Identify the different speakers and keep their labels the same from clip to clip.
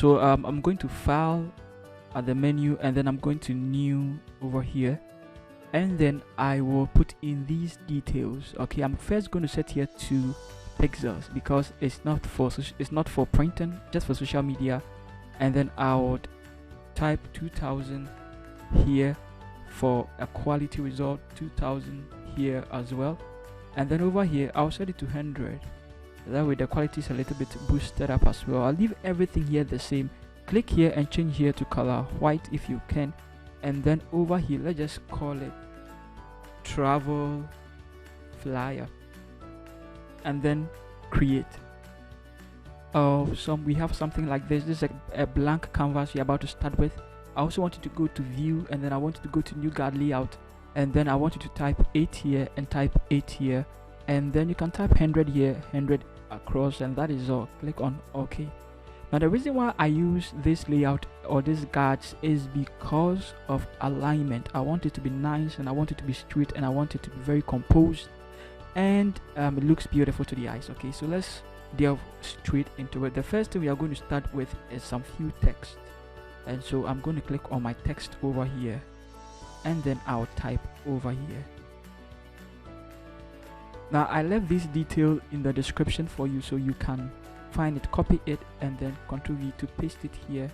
Speaker 1: So I'm going to file at the menu, and then I'm going to new over here, and then I will put in these details. Okay, I'm first going to set here 2 pixels because it's not for printing, just for social media. And then I would type 2000 here for a quality result, 2000 here as well, and then over here I'll set it to 100. That way the quality is a little bit boosted up as well. I'll leave everything here the same. Click here and change here to color white if you can, and then over here let's just call it travel flyer, and then create. We have something like this. This is a blank canvas you're about to start with. I also want you to go to view, and then I want you to go to new guard layout, and then I want you to type 8 here and type 8 here, and then you can type 100 here, 100 across, and that is all. Click on OK. Now the reason why I use this layout or these guards is because of alignment. I want it to be nice, and I want it to be straight, and I want it to be very composed, and it looks beautiful to the eyes. Okay, so let's delve straight into it. The first thing we are going to start with is some few text, and so I'm going to click on my text over here, and then I'll type over here. Now I left this detail in the description for you, so you can find it, copy it, and then Ctrl V to paste it here.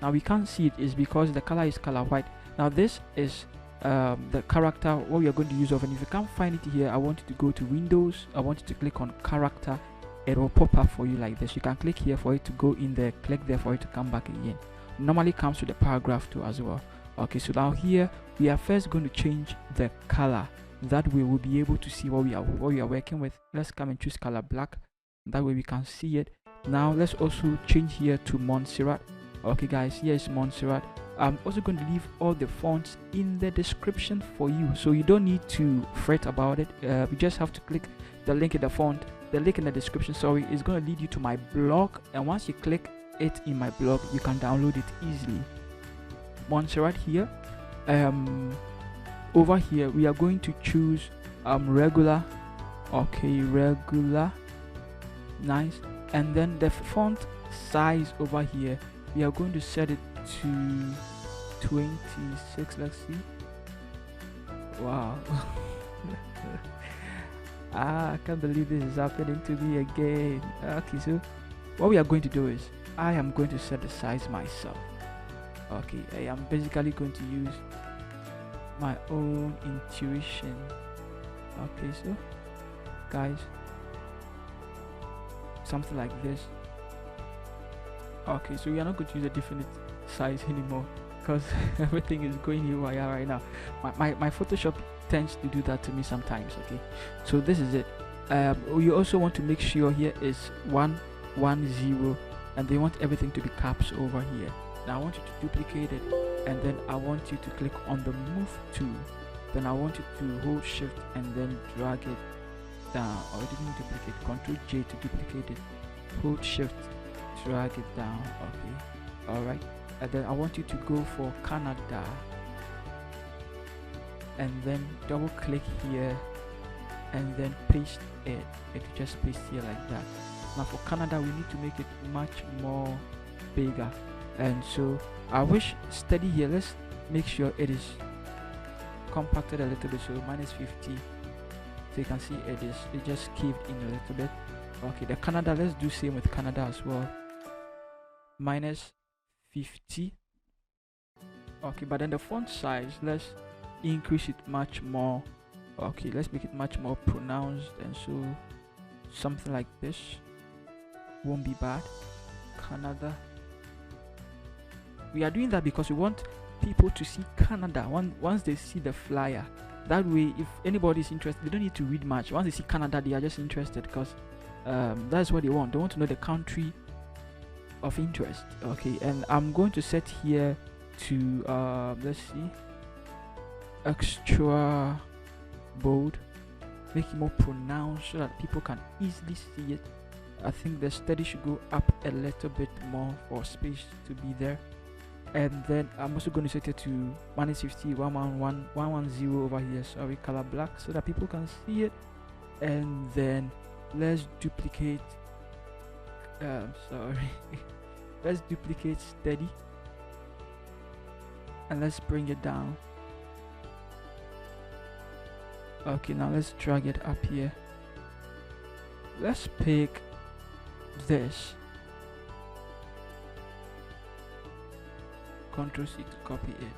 Speaker 1: Now we can't see it is because the color is color white. Now this is the character what we are going to use of, and if you can't find it here, I want you to go to Windows. I want you to click on character. It will pop up for you like this. You can click here for it to go in there, click there for it to come back again. Normally comes with the paragraph too as well. Okay, so now here we are first going to change the color. That way we'll be able to see what we are working with. Let's come and choose color black. That way we can see it. Now let's also change here to Montserrat. Okay guys, here is Montserrat. I'm also going to leave all the fonts in the description for you, so you don't need to fret about it. You just have to click the link in the font. The link in the description, sorry, is going to lead you to my blog, and once you click it in my blog, you can download it easily. Montserrat here. Over here we are going to choose regular. Okay, regular, nice. And then the font size over here, we are going to set it to 26. Let's see. Wow. I can't believe this is happening to me again. Okay, so what we are going to do is I am going to set the size myself. Okay, I am basically going to use my own intuition. Okay, so guys, something like this. Okay, so we are not going to use a definite size anymore because everything is going haywire right now. My Photoshop tends to do that to me sometimes. Okay, so this is it. You also want to make sure here is 110, and they want everything to be caps over here. Now I want you to duplicate it, and then I want you to click on the move tool. Then I want you to hold shift and then drag it down, or you didn't duplicate, Ctrl J to duplicate it, hold shift, drag it down. Okay, all right. And then I want you to go for Canada, and then double click here and then paste it. It will just paste here like that. Now for Canada we need to make it much more bigger, and so I wish steady here. Let's make sure it is compacted a little bit, so -50, so you can see it just caved in a little bit. Okay, the Canada, let's do same with Canada as well, -50. Okay, but then the font size, let's increase it much more. Okay, let's make it much more pronounced, and so something like this won't be bad. Canada, we are doing that because we want people to see Canada once they see the flyer. That way if anybody is interested, they don't need to read much. Once they see Canada, they are just interested because that's what they want. They want to know the country of interest. Okay, and I'm going to set here to let's see, extra bold, make it more pronounced so that people can easily see it. I think the steady should go up a little bit more for space to be there. And then I'm also going to set it to -50, 110 over here, sorry, color black, so that people can see it. And then let's duplicate sorry let's duplicate steady and let's bring it down. Okay, now let's drag it up here. Let's pick this, Ctrl C to copy it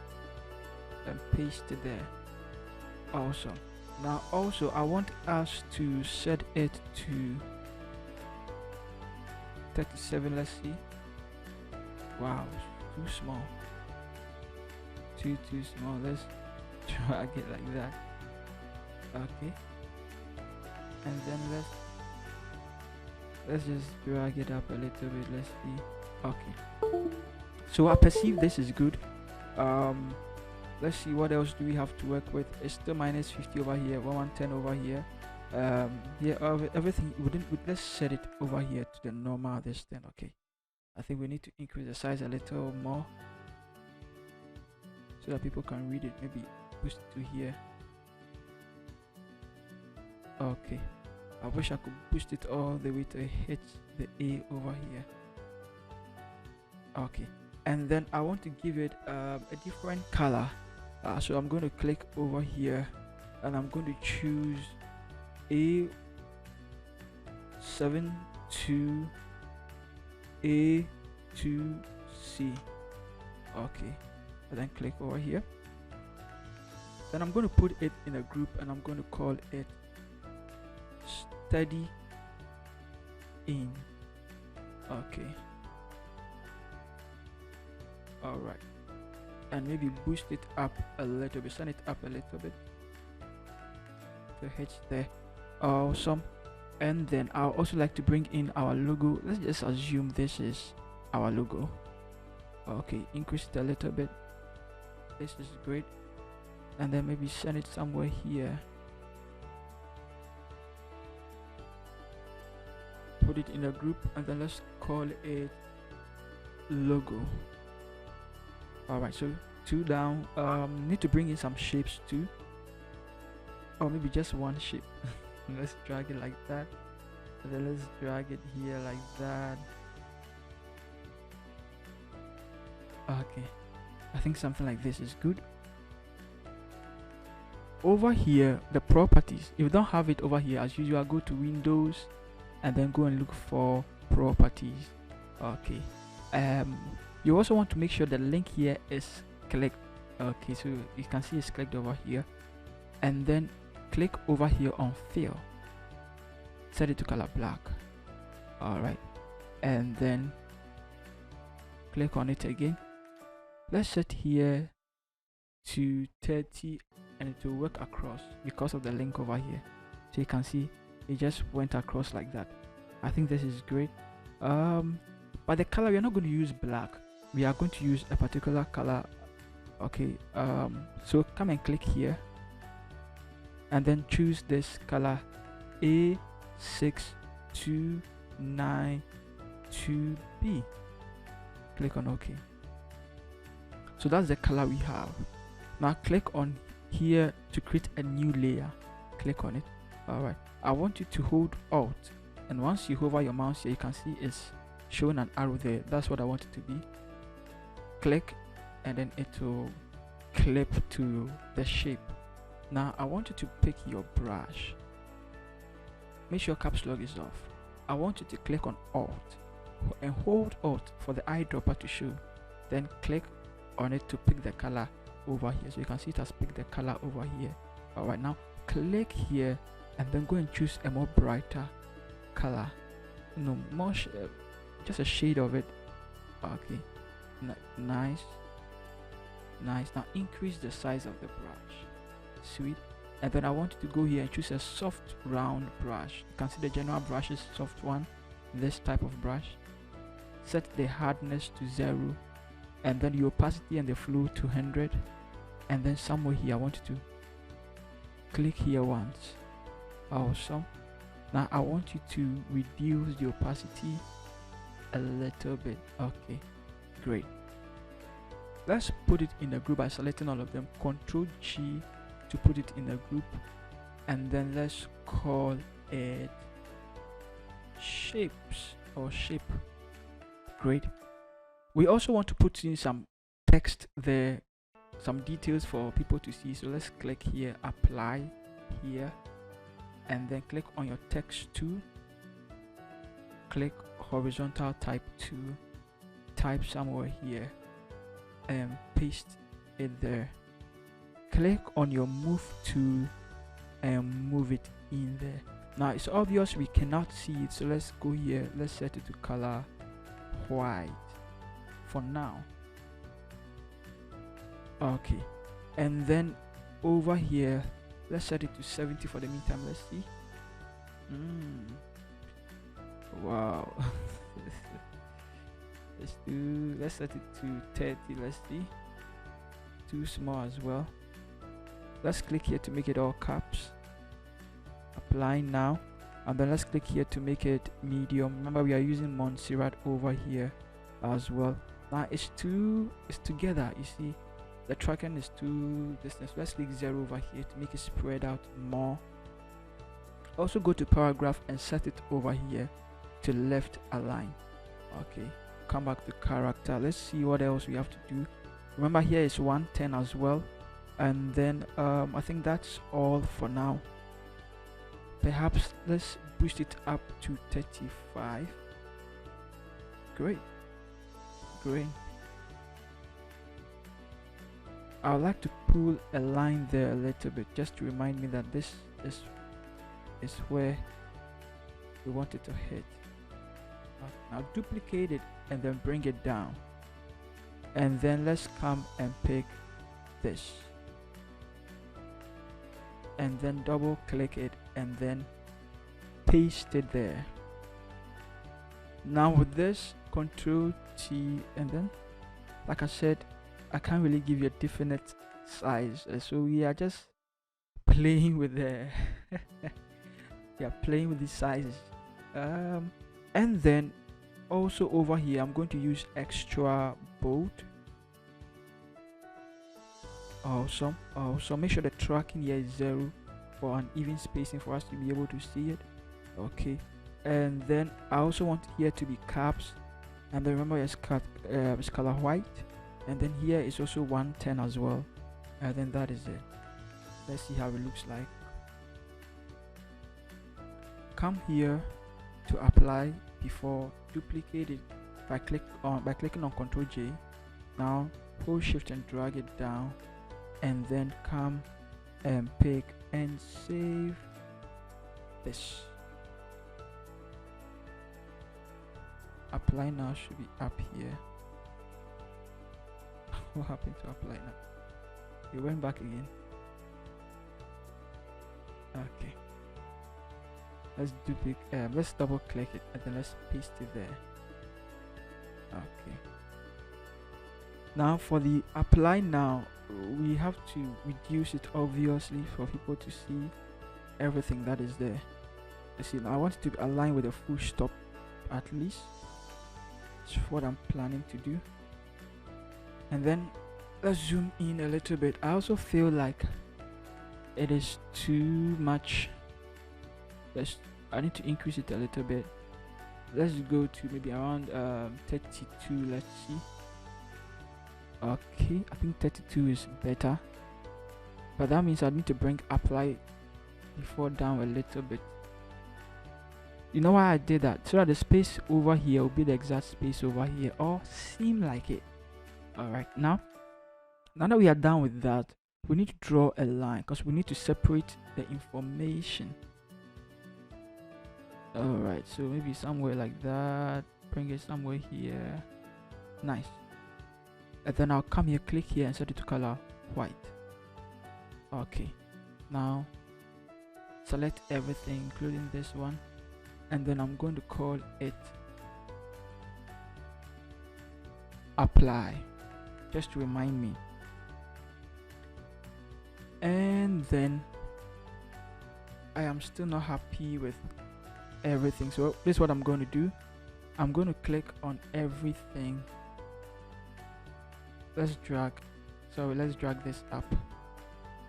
Speaker 1: and paste it there. Awesome. Now also I want us to set it to 37. Let's see. Wow, too small, too small. Let's drag it like that. Okay, and then let's just drag it up a little bit. Let's see. Okay, so I perceive this is good. Let's see what else do we have to work with. It's still minus 50 over here, 110 over here. Yeah, everything wouldn't. Let's set it over here to the normal this thing. Okay, I think we need to increase the size a little more so that people can read it. Maybe boost it to here. Okay, I wish I could boost it all the way to hit the A over here. Okay, and then I want to give it a different color. So I'm going to click over here and I'm going to choose A7 to A2C. Okay, and then click over here. Then I'm going to put it in a group and I'm going to call it steady in. Okay, all right, and maybe boost it up a little bit, send it up a little bit to hit there. Awesome. And then I'll also like to bring in our logo. Let's just assume this is our logo. Okay, increase it a little bit. This is great. And then maybe send it somewhere here. Put it in a group and then let's call it logo. Alright, so 2 down. Need to bring in some shapes too, or maybe just one shape. Let's drag it like that, and then let's drag it here like that. Okay, I think something like this is good. Over here, the properties, if you don't have it over here, as usual, go to Windows and then go and look for properties. Okay, you also want to make sure the link here is clicked. Okay, so you can see it's clicked over here, and then click over here on fill, set it to color black. All right, and then click on it again. Let's set here to 30 and it will work across because of the link over here. So you can see it just went across like that. I think this is great. But the color, we are not going to use black, we are going to use a particular color. Okay, so come and click here and then choose this color A6292B. click on OK. So that's the color we have. Now click on here to create a new layer. Click on it. All right, I want you to hold Alt, and once you hover your mouse here, you can see it's showing an arrow there. That's what I want it to be. Click and then it will clip to the shape. Now I want you to pick your brush. Make sure caps lock is off. I want you to click on Alt and hold Alt for the eyedropper to show. Then click on it to pick the color over here. So you can see it has picked the color over here. All right, now click here and then go and choose a more brighter color. No more, just a shade of it. Okay, nice. Now increase the size of the brush. Sweet. And then I want you to go here and choose a soft round brush. You can see the general brush is soft one, this type of brush. Set the hardness to 0 and then the opacity and the flow to 100. And then somewhere here I want you to click here once. Awesome. Now I want you to reduce the opacity a little bit. Okay, great. Let's put it in a group by selecting all of them. Ctrl G to put it in a group, and then let's call it shapes or shape. Great. We also want to put in some text there, some details for people to see. So let's click here, apply here, and then click on your text tool, click horizontal type tool, type somewhere here and paste it there. Click on your move tool and move it in there. Now it's obvious we cannot see it, so let's go here, let's set it to color white for now. Okay, and then over here let's set it to 70 for the meantime. Let's see. Wow. Let's set it to 30. Let's see. Too small as well. Let's click here to make it all caps. Apply now, and then let's click here to make it medium. Remember, we are using Montserrat over here as well. Now it's together. You see, the tracking is too distance. Let's click 0 over here to make it spread out more. Also go to paragraph and set it over here to left align. Okay, come back to character. Let's see what else we have to do. Remember, here is 110 as well, and then I think that's all for now. Perhaps let's boost it up to 35. Great. I would like to pull a line there a little bit, just to remind me that this is where we want it to hit. Now duplicate it and then bring it down, and then let's come and pick this and then double click it and then paste it there. Now with this, Control T, and then like I said, I can't really give you a definite size, so we are just playing with the playing with the sizes. And then also over here I'm going to use extra bold. So make sure the tracking here is 0 for an even spacing for us to be able to see it. Okay, and then I also want here to be caps, and then remember it's color white, and then here is also 110 as well, and then that is it. Let's see how it looks like. Come here to apply before, duplicate it by clicking on Ctrl J. Now hold shift and drag it down, and then come and pick and save this. Apply now should be up here. What happened to apply now? It went back again. Okay, let's double click it and then let's paste it there. Okay, now for the apply now, we have to reduce it obviously for people to see everything that is there. You see, now I want it to align with a full stop at least. That's what I'm planning to do. And then let's zoom in a little bit. I also feel like it is too much. I need to increase it a little bit. Let's go to maybe around 32. Let's see. Okay, I think 32 is better, but that means I need to bring apply before down a little bit. You know why I did that? So that the space over here will be the exact space over here, or seem like it. Alright, now that we are done with that, we need to draw a line because we need to separate the information. Alright, so maybe somewhere like that. Bring it somewhere here. Nice. And then I'll come here, click here and set it to color white. Okay, now select everything including this one, and then I'm going to call it apply, just to remind me. And then I am still not happy with everything, so this is what I'm going to do. I'm going to click on everything. Let's drag this up.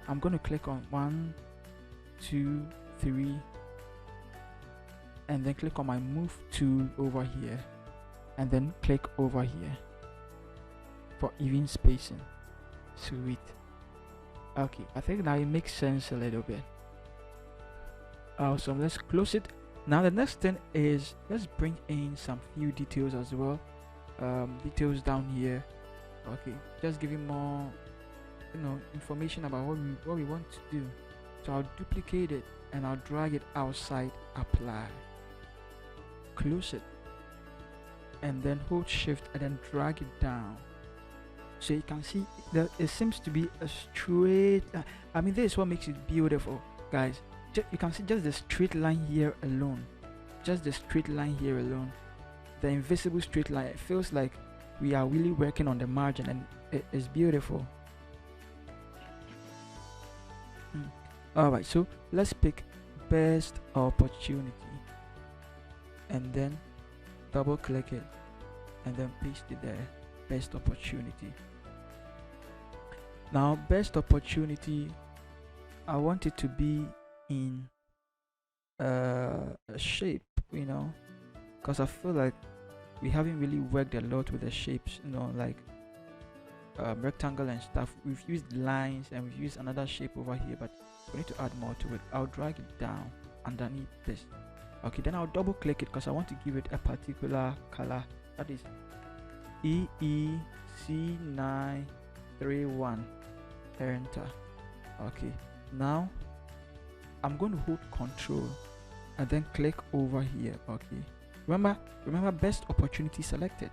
Speaker 1: I'm going to click on 1, 2, 3, and then click on my move tool over here, and then click over here. for even spacing. Sweet. Okay, I think now it makes sense a little bit. Awesome. Let's close it. Now the next thing is, let's bring in some few details as well. Details down here. Okay, just giving more, information about what we want to do. So I'll duplicate it and I'll drag it outside. Apply. Close it. And then hold shift and then drag it down. So you can see that it seems to be a straight. I mean, this is what makes it beautiful, guys. You can see just the straight line here alone. Just the straight line here alone. The invisible straight line. It feels like we are really working on the margin, and it is beautiful. Alright, so let's pick best opportunity and then double click it and then paste it there. Best opportunity. Now best opportunity, I want it to be in a shape, because I feel like we haven't really worked a lot with the shapes, like rectangle and stuff. We've used lines and we've used another shape over here, but we need to add more to it. I'll drag it down underneath this. Okay, then I'll double click it because I want to give it a particular color, that is EEC931. Enter. Okay, now I'm going to hold Control and then click over here. Okay, remember best opportunity selected.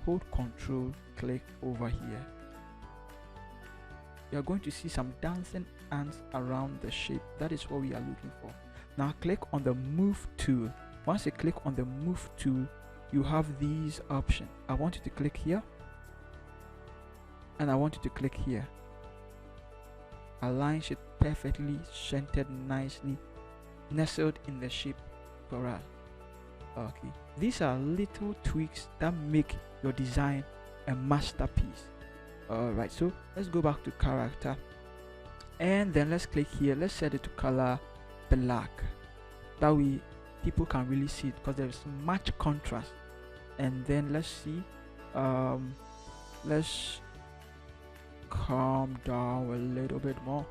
Speaker 1: Hold Control, click over here. You're going to see some dancing ants around the shape. That is what we are looking for. Now click on the move tool. Once you click on the move tool, you have these options. I want you to click here and I want you to click here. Align it perfectly, centered nicely, nestled in the shape for us. Okay, these are little tweaks that make your design a masterpiece. Alright, so let's go back to character and then let's click here. Let's set it to color black. That way people can really see it because there's much contrast. And then let's see, let's calm down a little bit more.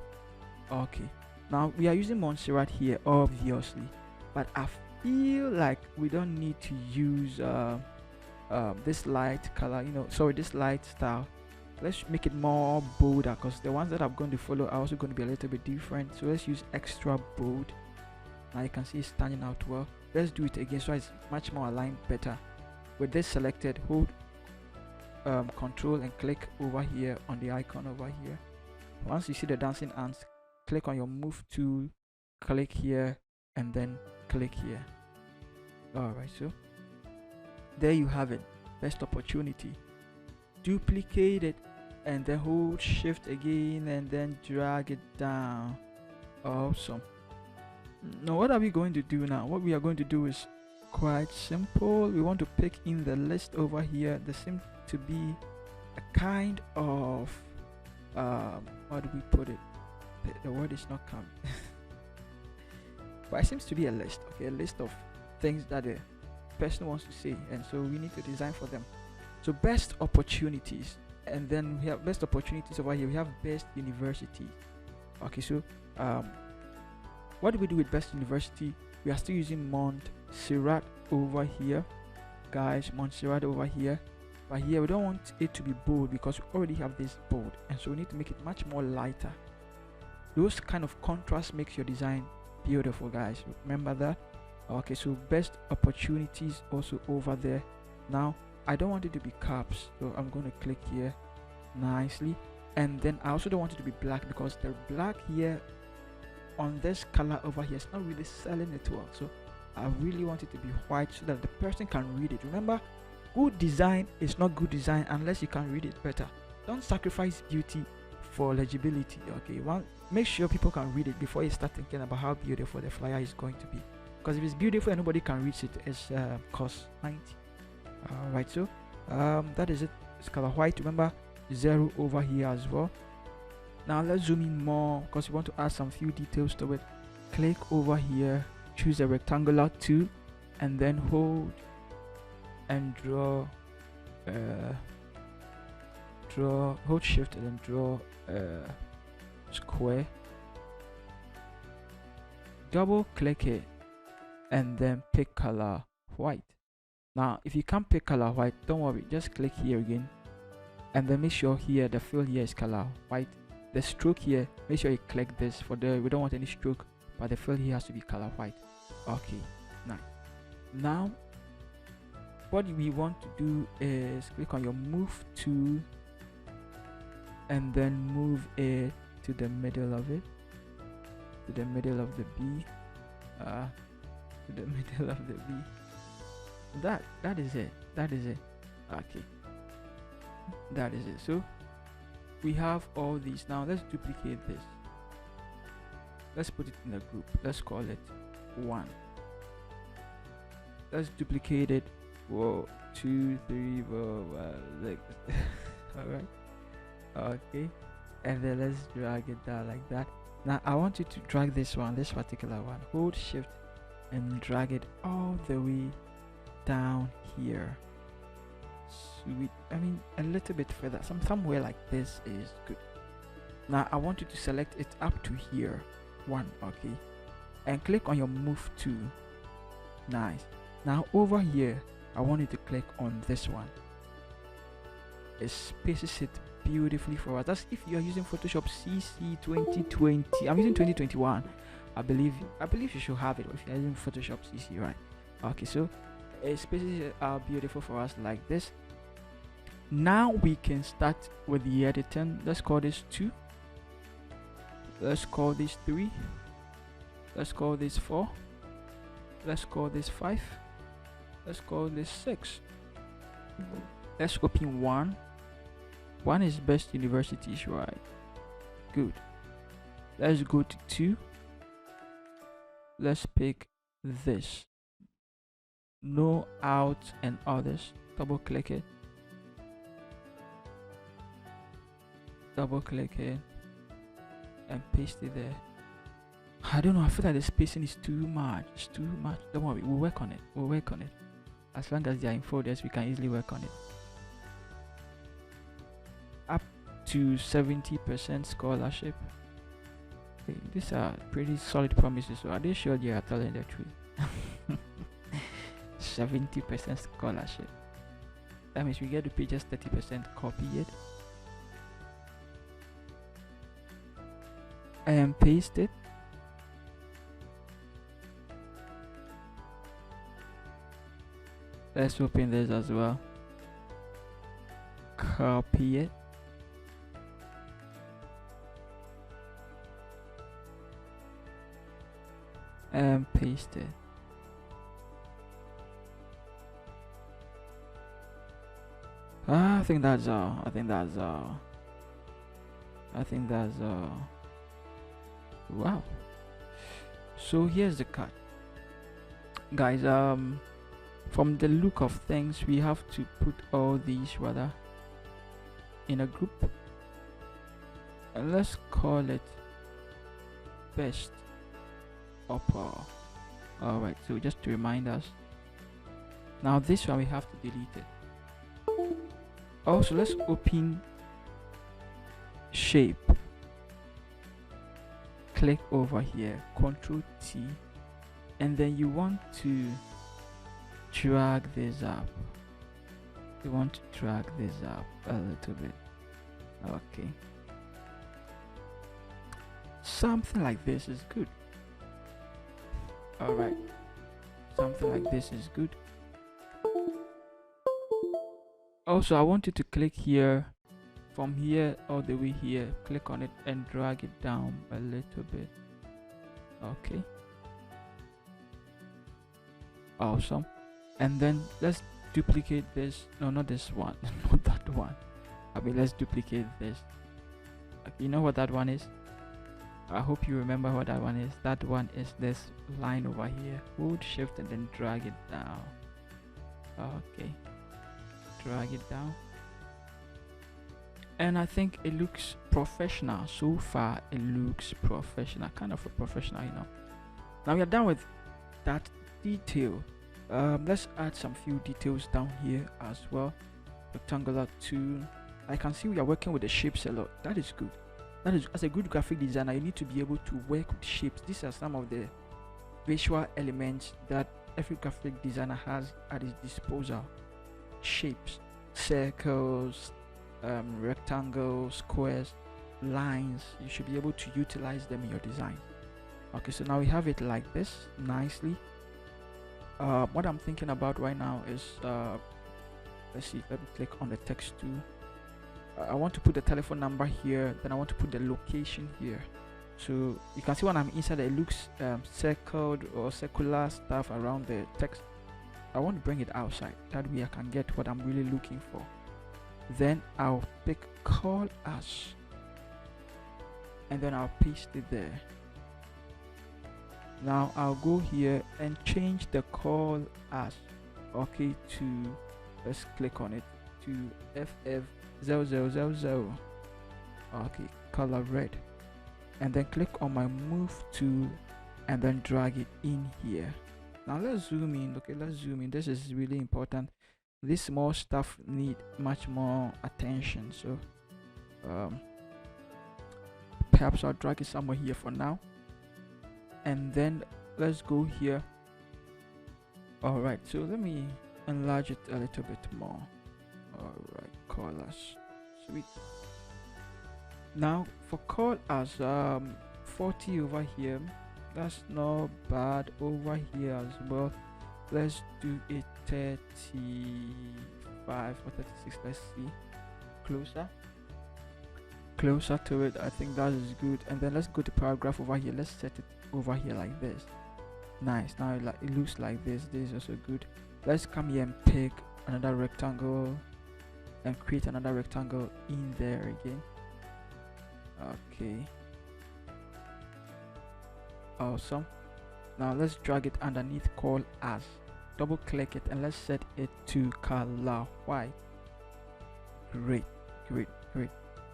Speaker 1: Okay, now we are using Montserrat here obviously, but I feel like we don't need to use this light color, this light style. Let's make it more bolder because the ones that I'm going to follow are also going to be a little bit different. So let's use extra bold. Now you can see it's standing out well. Let's do it again so it's much more aligned better. With this selected, hold Control and click over here on the icon over here. Once you see the dancing ants, click on your move tool, click here and then click here. Alright, so there you have it. Best opportunity. Duplicate it and then hold shift again and then drag it down. Awesome. Now what are we going to do now? What we are going to do is quite simple. We want to pick in the list over here. There seems to be a kind of how do we put it? The word is not coming. But it seems to be a list. Okay, a list of things that the person wants to say, and so we need to design for them. So best opportunities, and then we have best opportunities over here. We have best university. Okay, so what do we do with best university? We are still using Montserrat over here, guys. Montserrat over here, but here we don't want it to be bold because we already have this bold, and so we need to make it much more lighter. Those kind of contrast makes your design beautiful, guys. Remember that. Okay, so best opportunities also over there. Now I don't want it to be caps, so I'm going to click here nicely, and then I also don't want it to be black because the black here on this color over here is not really selling it well. So I really want it to be white so that the person can read it. Remember, good design is not good design unless you can read it better. Don't sacrifice beauty for legibility. Okay, make sure people can read it before you start thinking about how beautiful the flyer is going to be, because if it's beautiful and nobody can read it, it's cost 90. Alright, so that is it. It's color white. Remember, 0 over here as well. Now let's zoom in more because we want to add some few details to it. Click over here, choose a rectangular tool, and then hold and draw hold shift and then draw a square, double click it, and then pick color white. Now if you can't pick color white, don't worry, just click here again, and then make sure here the fill here is color white. The stroke here, make sure you click this for the, we don't want any stroke, but the fill here has to be color white. Okay, nice. Now what we want to do is click on your move tool and then move it to the middle of it, to the middle of the B, to the middle of the B. That is it. Okay, that is it. So we have all these. Now let's duplicate this. Let's put it in a group. Let's call it 1. Let's duplicate it. 2, 3, 4, 5, 6. All right. Okay, and then let's drag it down like that. Now I want you to drag this particular one. Hold shift and drag it all the way down here. Sweet. I mean, a little bit further, somewhere like this is good. Now I want you to select it up to here, 1. Okay, and click on your move tool. Nice. Now over here I want you to click on this one. It spaces it beautifully for us. That's if you are using Photoshop CC 2020. I'm using 2021. I believe you should have it if you're using Photoshop CC, right? Okay, so spaces are beautiful for us like this. Now we can start with the editing. Let's call this 2. Let's call this 3. Let's call this 4. Let's call this 5. Let's call this 6. Let's open 1. 1 is best universities, right? Good. Let's go to 2. Let's pick this. No out and others. Double click it. Double click it and paste it there. I don't know, I feel like the spacing is too much. It's too much. Don't worry, we'll work on it. As long as they are in folders, we can easily work on it. Up to 70% scholarship. Okay, these are pretty solid promises. So are they sure they are telling the truth? 70% scholarship. That means we get to pay just 30%. Copy it and paste it. Let's open this as well. Copy it. And paste it. I think that's all. Wow. So here's the cut, guys. From the look of things, we have to put all these rather in a group, and let's call it best upper. All right, so just to remind us, now this one we have to delete it. Also, let's open shape, click over here, Ctrl T, and then you want to drag this up. You want to drag this up a little bit. Okay, something like this is good. All right, something like this is good. Also, I want you to click here, from here all the way here, click on it and drag it down a little bit. Okay, awesome. And then let's duplicate this. No, not this one. Not that one. I mean, let's duplicate this. You know what that one is? I hope you remember what that one is. That one is this line over here. Hold shift and then drag it down. Okay, drag it down, and I think it looks professional. So far it looks professional, kind of a professional, you know. Now we are done with that detail. Let's add some few details down here as well. Rectangular tool, I can see we are working with the shapes a lot. That is good. That is, as a good graphic designer, you need to be able to work with shapes. These are some of the visual elements that every graphic designer has at his disposal. Shapes, circles, rectangles, squares, lines. You should be able to utilize them in your design. Okay, so now we have it like this nicely. What I'm thinking about right now is let's see, let me click on the text tool. I want to put the telephone number here, then I want to put the location here. So you can see when I'm inside, it looks circled or circular stuff around the text. I want to bring it outside, that way I can get what I'm really looking for. Then I'll pick call us, and then I'll paste it there. Now I'll go here and change the call as, okay, to, let's click on it, to FF0000. Okay, color red, and then click on my move tool and then drag it in here. Now let's zoom in. Okay, let's zoom in. This is really important. This small stuff need much more attention, so perhaps I'll drag it somewhere here for now, and then let's go here. All right, so let me enlarge it a little bit more. All right, call us, sweet. Now for call as 40 over here, that's not bad. Over here as well, let's do it 35 or 36. Let's see, closer to it. I think that is good. And then let's go to paragraph over here. Let's set it over here like this. Nice. Now it looks like this. This is also good. Let's come here and pick another rectangle and create another rectangle in there again. Okay, awesome. Now let's drag it underneath call as, double click it, and let's set it to color white. Great.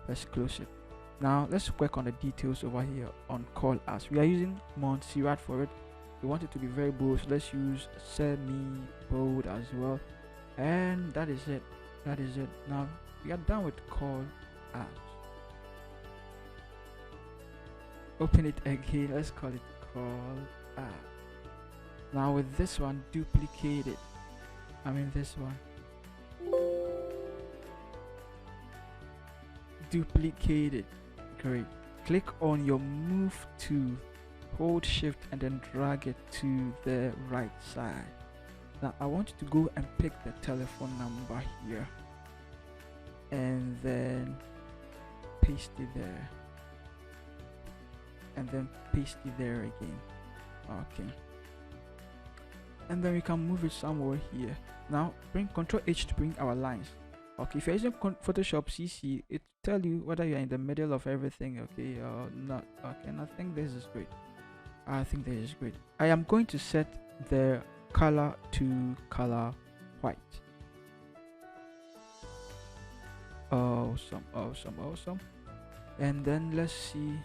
Speaker 1: Let's close it. Now let's work on the details over here on call as. We are using Montserrat for it. We want it to be very bold, so let's use semi bold as well, and that is it. Now we are done with call as. Open it again. Let's call it call as. Now with this one, duplicate it. This one, duplicate it. Great. Click on your move tool, hold shift, and then drag it to the right side. Now I want you to go and pick the telephone number here and then paste it there, and then paste it there again. Okay, and then we can move it somewhere here. Now bring Ctrl H to bring our lines. Okay, if you're using Photoshop CC, it tell you whether you're in the middle of everything, okay, or not. Okay, and I think this is great. I am going to set the color to color white. Awesome. And then let's see.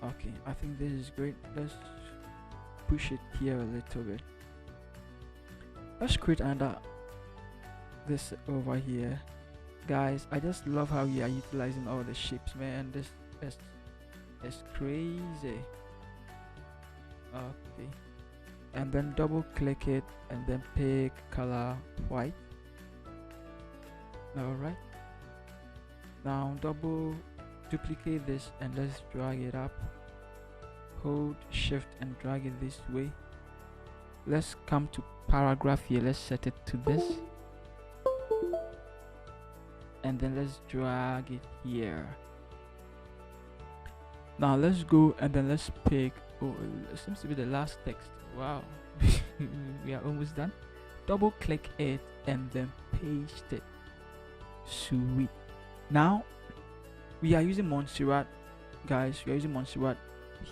Speaker 1: Okay, I think this is great. Let's push it here a little bit. Let's create another this over here. Guys, I just love how you are utilizing all the shapes, man. This is crazy. Okay, and then double click it and then pick color white. All right, now double duplicate this and let's drag it up, hold shift and drag it this way. Let's come to paragraph here. Let's set it to this, and then let's drag it here. Now let's go and then let's pick, oh, it seems to be the last text. Wow. We are almost done. Double click it and then paste it. Sweet. Now we are using Montserrat, guys. We are using Montserrat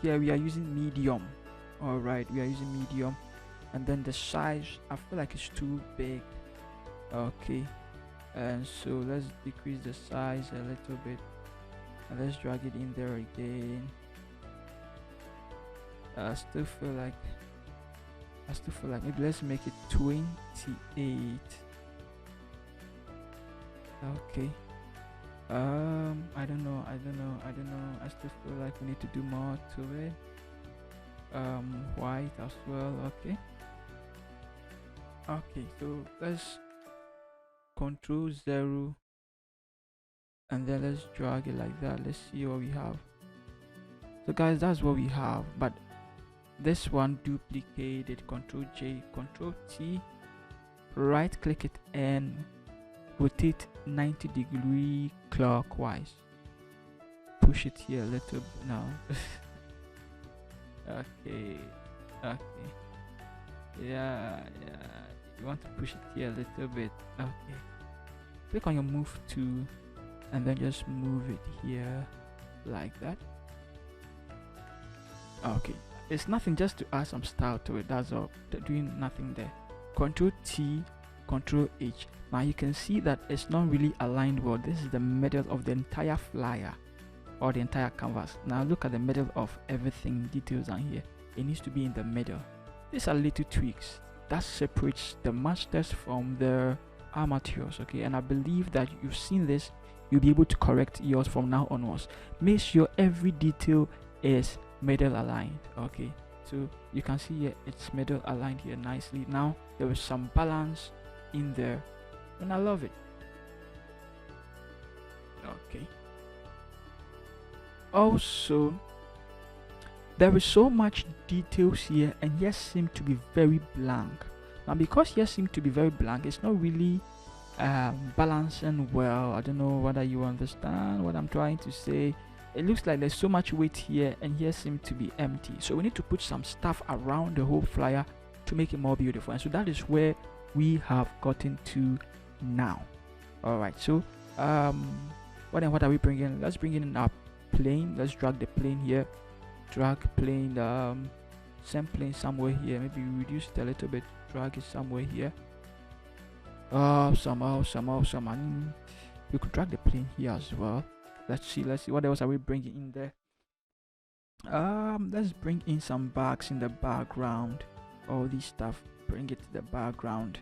Speaker 1: here. We are using medium. All right, we are using medium, and then the size, I feel like it's too big. Okay, and so let's decrease the size a little bit, and let's drag it in there again. I still feel like maybe let's make it 28. Okay, I don't know, I still feel like we need to do more to it. White as well. Okay, so let's control 0 and then let's drag it like that. Let's see what we have. So guys, that's what we have, but this one, duplicate it, control J, control T, right click it and rotate 90-degree clockwise. Push it here a little bit now. Okay, yeah, you want to push it here a little bit. Okay, click on your move tool and then just move it here like that. Okay, it's nothing, just to add some style to it, that's all. Doing nothing there. Control T, control H. Now you can see that it's not really aligned well. This is the middle of the entire flyer or the entire canvas. Now look at the middle of everything, details on here. It needs to be in the middle. These are little tweaks that separates the masters from the amateurs. Okay, and I believe that you've seen this, you'll be able to correct yours from now onwards. Make sure every detail is middle aligned. Okay, so you can see here it's middle aligned here nicely. Now there is some balance in there and I love it. Okay, also there is so much details here and here seem to be very blank. Now because here seem to be very blank, it's not really balancing well. I don't know whether you understand what I'm trying to say. It looks like there's so much weight here and here seems to be empty, so we need to put some stuff around the whole flyer to make it more beautiful, and so that is where we have gotten to now. All right, so what are we bringing? Let's bring in our plane. Let's drag the plane here, drag plane, send plane somewhere here. Maybe reduce it a little bit, drag it somewhere here. Somehow we could drag the plane here as well. Let's see what else are we bringing in there. Let's bring in some bags in the background. All this stuff, bring it to the background.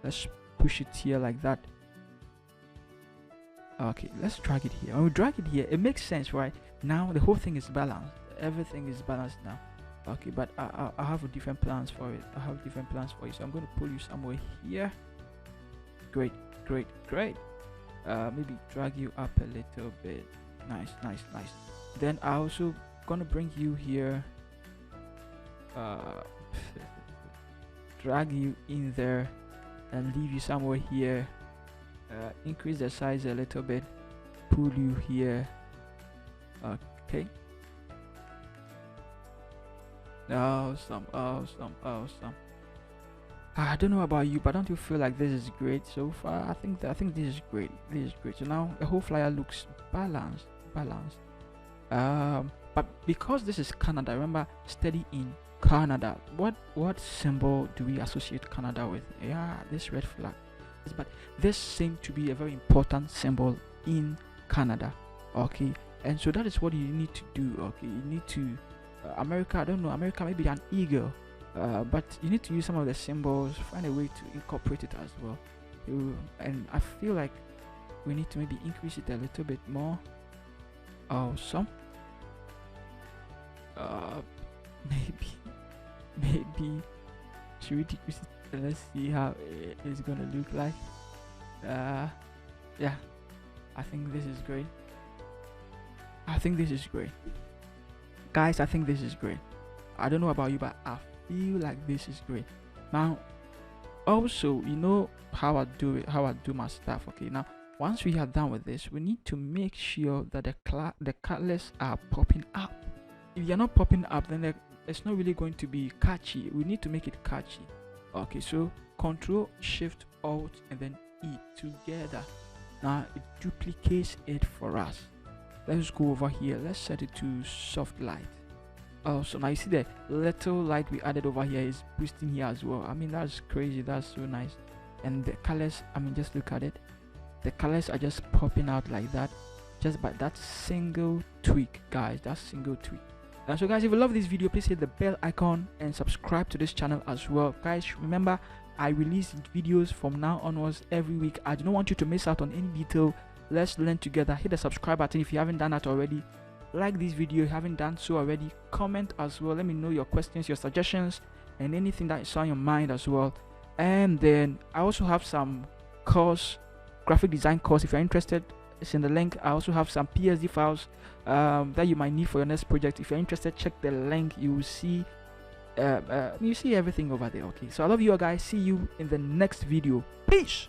Speaker 1: Let's push it here like that. Okay, let's drag it here. When we drag it here, it makes sense, right? Now the whole thing is balanced, everything is balanced now. Okay, but I have different plans for it. So I'm going to pull you somewhere here. Great. Maybe drag you up a little bit. Nice. Then I also gonna bring you here, drag you in there and leave you somewhere here. Increase the size a little bit, pull you here. Okay, awesome. I don't know about you, but don't you feel like this is great so far? I think this is great. So now the whole flyer looks balanced. But because this is Canada, remember, study in Canada. What symbol do we associate Canada with? Yeah, this red flag. But this seems to be a very important symbol in Canada. Okay, and so that is what you need to do. Okay, you need to America. I don't know, America maybe an eagle. But you need to use some of the symbols, find a way to incorporate it as well. And I feel like we need to maybe increase it a little bit more. Awesome. Maybe should we decrease it? Let's see how it's gonna look like. Yeah, I think this is great. Guys, I think this is great. I don't know about you, but I feel like this is great. Now also, you know how I do my stuff. Okay, now once we are done with this, we need to make sure that the colors are popping up. If you're not popping up, then it's not really going to be catchy. We need to make it catchy. Okay, so Control Shift Alt and then E together. Now it duplicates it for us. Let's go over here, let's set it to soft light. So now you see the little light we added over here is boosting here as well. I mean, that's crazy, that's so nice. And the colors, I mean, just look at it, the colors are just popping out like that, just by that single tweak, guys. And so guys, if you love this video, please hit the bell icon and subscribe to this channel as well. Guys, remember, I release videos from now onwards every week. I do not want you to miss out on any detail Let's learn together. Hit the subscribe button if you haven't done that already. Like this video if you haven't done so already. Comment as well. Let me know your questions, your suggestions, and anything that is on your mind as well. And then I also have some course, graphic design course. If you're interested, it's in the link. I also have some PSD files that you might need for your next project. If you're interested, check the link. You will see everything over there. Okay, so I love you all guys. See you in the next video. Peace.